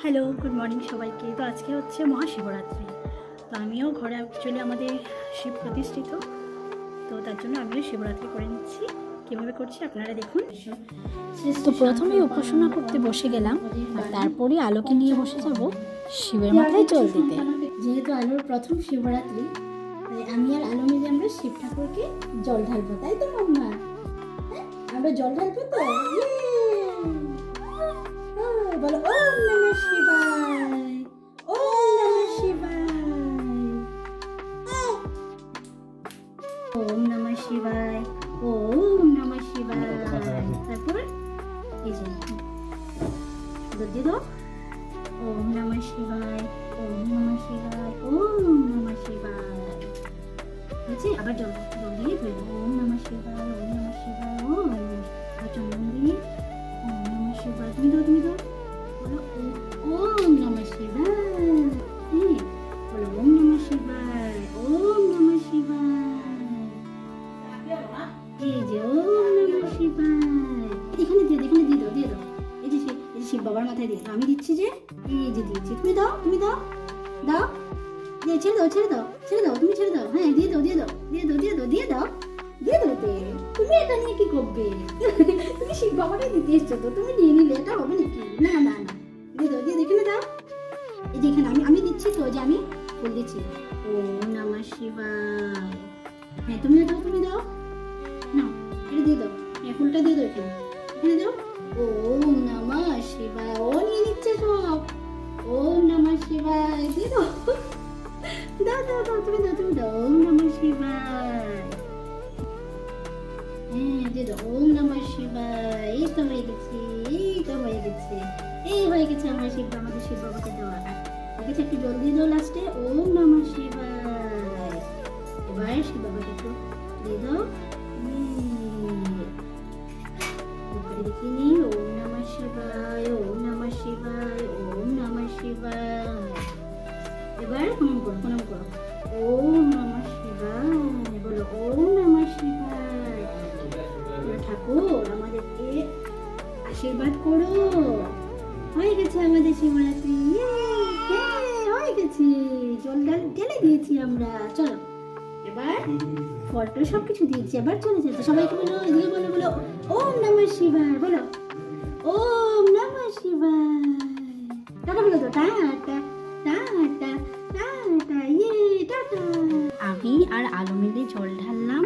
Hello, good morning সবাইকে। তো আজকে হচ্ছে মহাশিবরাত্রি। তো আমিও ঘরে অ্যাকচুয়ালি আমাদের শিব প্রতিষ্ঠিত, তো তার জন্য আমিও শিবরাত্রি করে নিচ্ছি। কীভাবে করছি আপনারা দেখুন। তো প্রথমেই উপাসনা করতে বসে গেলাম, আর তারপরে আলোকে নিয়ে বসে যাব শিবের মাথায় জল দিতে। যেহেতু আলোর প্রথম শিবরাত্রি, তাই আমি আর আলো মিলে আমরা শিব ঠাকুরকে জল ঢালবো, তাই তো মাম্মা? হ্যাঁ, আমরা জল ঢালবো তো। বলো ওম নমঃ শিবায়, ওম নমঃ শিবায়, ওম নমঃ শিবায়, ওম নমঃ শিবায়। তারপর এই যে দুধ দিয়ে দাও। ওম নমঃ শিবায়, ওম নমঃ শিবায়, ওম নমঃ শিবায়। হয়েছে? আবার জল দিয়ে ধুয়ে দেবো। ওম নমঃ শিবায়, ওম নমঃ শিবায়, ওম আর চন্দন দিয়ে ওম নমঃ শিবায়। তুমি দাও, তুমি দাও। বলো ওম নমঃ শিবায়। হ্যাঁ, বলো ওম নমঃ শিবায়, ওম নমঃ শিবায়। এই যে ওম নমঃ শিবায়। এখানে দিয়ে দাও, এখানে দিয়ে দাও, দিয়ে দাও। এই যে শিব বাবার মাথায় দিয়ে দাও। আমি দিচ্ছি যে, এই যে দিয়েছি। তুমি দাও, তুমি দাও, দাও। দিয়ে ছেড়ে দাও, ছেড়ে দাও, ছেড়ে দাও, তুমি ছেড়ে দাও। হ্যাঁ, দিয়ে দাও, দিয়ে দাও, দিয়ে দাও, দিয়ে দাও, দিয়ে দাও, দিয়ে দাও। তুমি এটা নিয়ে কি করবে? তুমি শিব বাবাটাই দিতে এসছো, তো তুমি নিয়ে নিলে এটা হবে নাকি? না না না, দিয়ে দাও, দিয়ে এখানে দাও। এই যে এখানে আমি দিচ্ছি তো, যে আমি ফুল দিচ্ছি। ওম নমঃ শিবায়। হ্যাঁ, তুমিও দাও, তুমি দাও। না, এটা দিয়ে দাও। হ্যাঁ, ফুলটা দিয়ে দাও এখানে, এখানে দাও। ওম নমঃ শিবায়। ও নিয়ে নিচ্ছে সব। ওম নমঃ শিবায়। দিয়ে দাও, দাও দাও দাও, তুমি দাও, তুমি দাও। ওম নমঃ শিবায়। হ্যাঁ, দিয়ে দাও। ওম নমঃ শিবায়। এই তো হয়ে গেছে, এই তো হয়ে গেছে, এই হয়ে গেছে আমার আমাদের শিব বাবাকে দেওয়া। ঠিক আছে, একটু জল দিয়ে দাও লাস্টে। ওম নমঃ শিবায়। এবার শিব বাবাকে একটু দিয়ে দাও। দেখিয়ে নিই। ওম নমঃ শিবায়, ওম নমঃ শিবায়, ওম নমঃ শিবায়। এবার প্রণাম করো, প্রণাম করো। ওম নমঃ শিবায়। বলো ওম নমঃ শিবায়। ঠাকুর আমাদেরকে আশীর্বাদ করো। হয়ে গেছে আমাদের শিবরাত্রি। হয়ে গেছে, জল ঢেলে দিয়েছি আমরা। চলো এবার ফটো সবকিছু দিয়েছি, এবার চলে যেতে। সবাইকে বলো, এদিকে বলো, বলো ওম নমঃ শিবায়। বলো ওম নমঃ শিবায়। টাটা বলো তো, টাটা টাটা টাটা, ইয়ে টাটা। আমি আর আলো মিলে জল ঢাললাম